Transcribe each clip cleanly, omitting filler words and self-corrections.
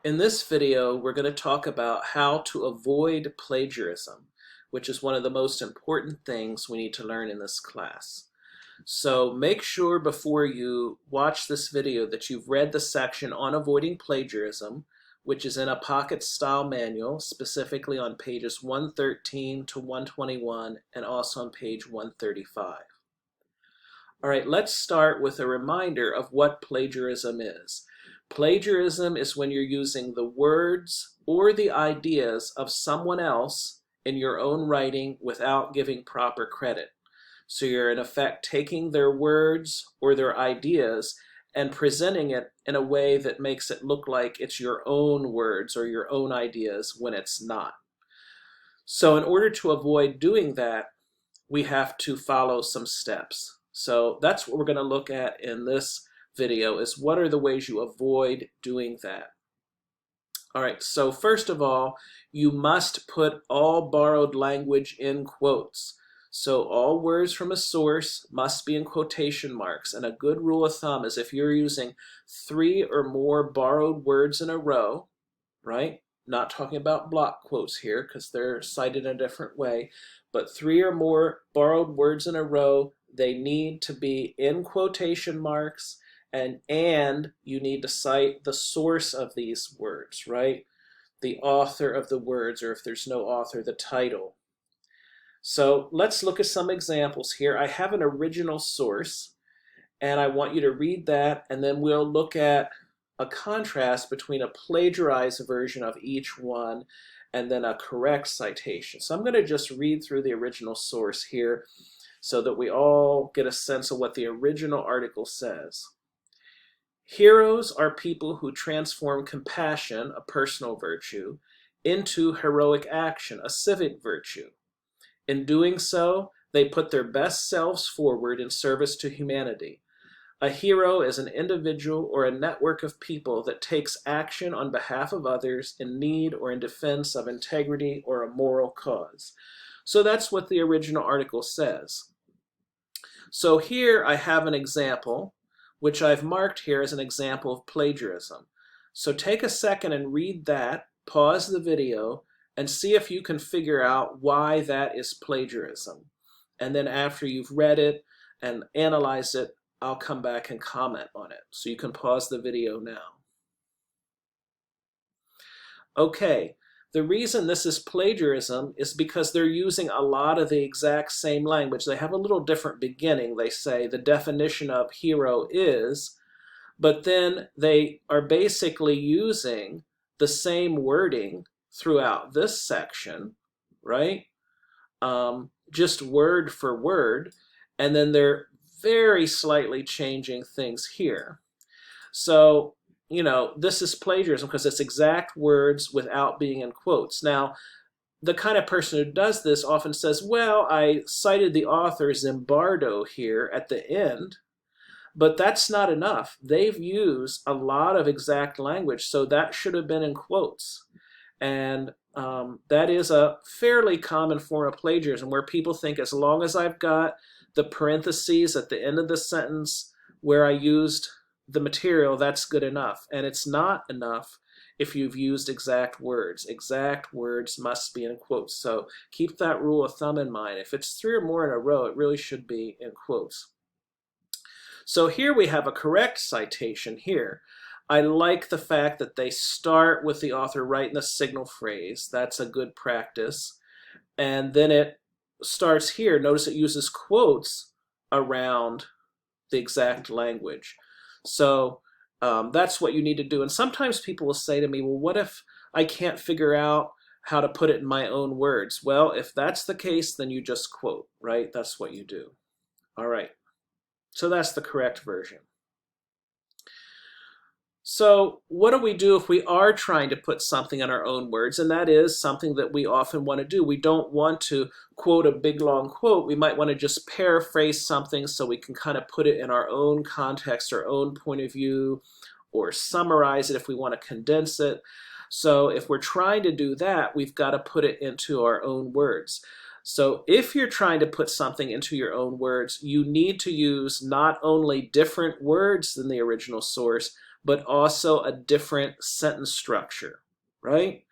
In this video, we're going to talk about how to avoid plagiarism, which is one of the most important things we need to learn in this class. So make sure before you watch this video that you've read the section on avoiding plagiarism, which is in a pocket style manual, specifically on pages 113 to 121 and also on page 135. All right, let's start with a reminder of what plagiarism is. Plagiarism is when you're using the words or the ideas of someone else in your own writing without giving proper credit. So you're in effect taking their words or their ideas and presenting it in a way that makes it look like it's your own words or your own ideas when it's not. So in order to avoid doing that, we have to follow some steps. So that's what we're going to look at in this video, is what are the ways you avoid doing that. All right, so first of all, you must put all borrowed language in quotes. So all words from a source must be in quotation marks. And a good rule of thumb is if you're using 3 or more borrowed words in a row, right? Not talking about block quotes here because they're cited in a different way, but 3 or more borrowed words in a row, they need to be in quotation marks, and you need to cite the source of these words, right? The author of the words, or if there's no author, the title. So let's look at some examples here. I have an original source, and I want you to read that, and then we'll look at a contrast between a plagiarized version of each one and then a correct citation. So I'm going to just read through the original source here so that we all get a sense of what the original article says. Heroes are people who transform compassion, a personal virtue, into heroic action, a civic virtue. In doing so, they put their best selves forward in service to humanity. A hero is an individual or a network of people that takes action on behalf of others in need or in defense of integrity or a moral cause. So that's what the original article says. So here I have an example, which I've marked here as an example of plagiarism. So take a second and read that, pause the video, and see if you can figure out why that is plagiarism. And then after you've read it and analyzed it, I'll come back and comment on it. So you can pause the video now. Okay, the reason this is plagiarism is because they're using a lot of the exact same language. They have a little different beginning. They say the definition of hero is, but then they are basically using the same wording throughout this section, right? Just word for word, and then they're very slightly changing things here. So, you know, this is plagiarism because it's exact words without being in quotes. Now, the kind of person who does this often says, well, I cited the author Zimbardo here at the end, but that's not enough. They've used a lot of exact language, so that should have been in quotes. And that is a fairly common form of plagiarism where people think as long as I've got the parentheses at the end of the sentence where I used the material, that's good enough. And it's not enough if you've used exact words. Exact words must be in quotes. So keep that rule of thumb in mind. If it's 3 or more in a row, it really should be in quotes. So here we have a correct citation here. I like the fact that they start with the author right in the signal phrase. That's a good practice. And then it starts here. Notice it uses quotes around the exact language. So that's what you need to do. And sometimes people will say to me, well, what if I can't figure out how to put it in my own words? Well, if that's the case, then you just quote, right? That's what you do. All right. So that's the correct version. So what do we do if we are trying to put something in our own words? And that is something that we often want to do. We don't want to quote a big long quote. We might want to just paraphrase something so we can kind of put it in our own context, our own point of view, or summarize it if we want to condense it. So if we're trying to do that, we've got to put it into our own words. So if you're trying to put something into your own words, you need to use not only different words than the original source, but also a different sentence structure, right?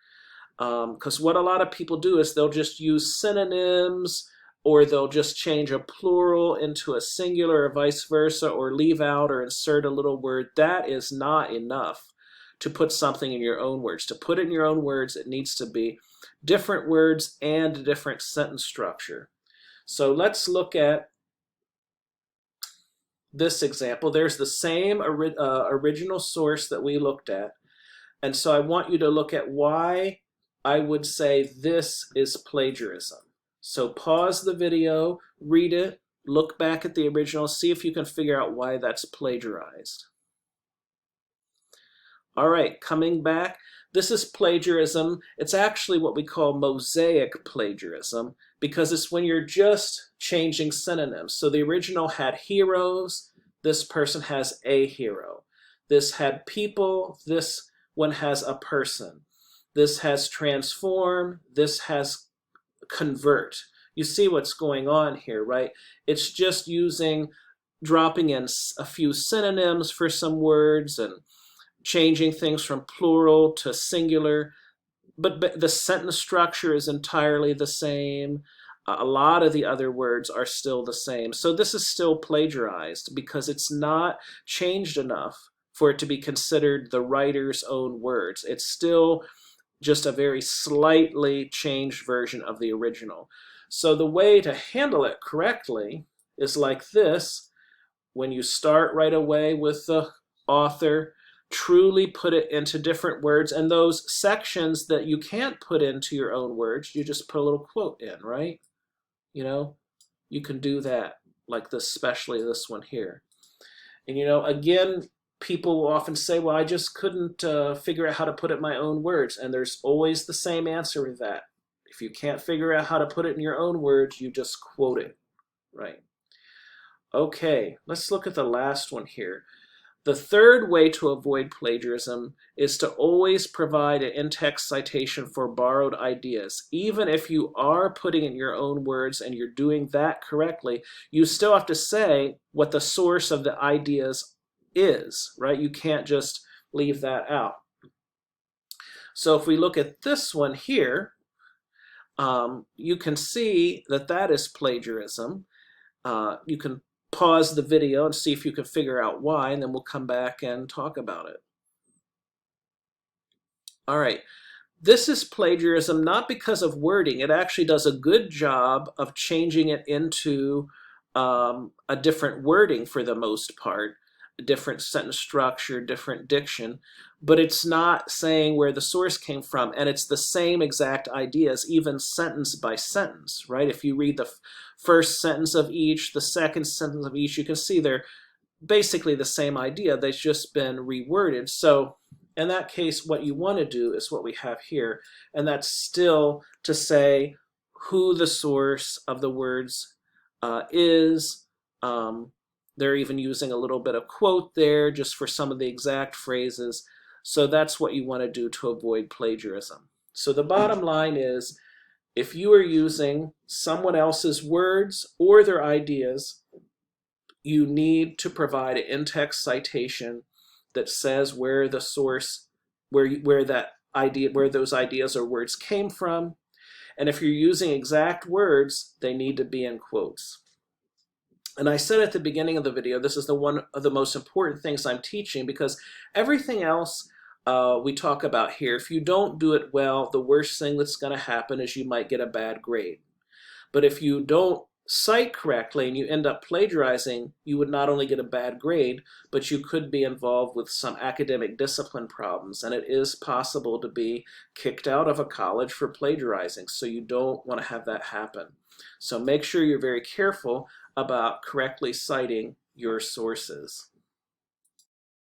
Because what a lot of people do is they'll just use synonyms, or they'll just change a plural into a singular or vice versa, or leave out or insert a little word. That is not enough to put something in your own words. To put it in your own words, it needs to be different words and a different sentence structure. So let's look at this example. There's the same original source that we looked at. And so I want you to look at why I would say this is plagiarism. So pause the video, read it, look back at the original, see if you can figure out why that's plagiarized. All right, coming back, this is plagiarism. It's actually what we call mosaic plagiarism, because it's when you're just changing synonyms. So the original had heroes, this person has a hero. This had people, this one has a person. This has transform, this has convert. You see what's going on here, right? It's just dropping in a few synonyms for some words and changing things from plural to singular, but the sentence structure is entirely the same. A lot of the other words are still the same. So this is still plagiarized because it's not changed enough for it to be considered the writer's own words. It's still just a very slightly changed version of the original. So the way to handle it correctly is like this. When you start right away with the author, truly put it into different words, and those sections that you can't put into your own words, you just put a little quote in, right? You know, you can do that, like this, especially this one here. And again, people will often say, well, I just couldn't figure out how to put it in my own words, and there's always the same answer with that. If you can't figure out how to put it in your own words, you just quote it, right? Okay, let's look at the last one here. The third way to avoid plagiarism is to always provide an in-text citation for borrowed ideas. Even if you are putting in your own words and you're doing that correctly, you still have to say what the source of the ideas is, right? You can't just leave that out. So if we look at this one here, you can see that that is plagiarism. You can pause the video and see if you can figure out why, and then we'll come back and talk about it. All right, this is plagiarism not because of wording. It actually does a good job of changing it into a different wording for the most part, a different sentence structure, different diction, but it's not saying where the source came from, and it's the same exact ideas, even sentence by sentence, right? If you read the first sentence of each, the second sentence of each, you can see they're basically the same idea. They've just been reworded. So in that case, what you want to do is what we have here, and that's still to say who the source of the words is. They're even using a little bit of quote there just for some of the exact phrases. So that's what you want to do to avoid plagiarism. So the bottom line is, if you are using someone else's words or their ideas, you need to provide an in-text citation that says where the source, where those ideas or words came from. And if you're using exact words, they need to be in quotes. And I said at the beginning of the video, this is one of the most important things I'm teaching, because everything else we talk about here, if you don't do it well, the worst thing that's going to happen is you might get a bad grade. But if you don't cite correctly and you end up plagiarizing, you would not only get a bad grade, but you could be involved with some academic discipline problems. And it is possible to be kicked out of a college for plagiarizing. So you don't want to have that happen. So make sure you're very careful about correctly citing your sources.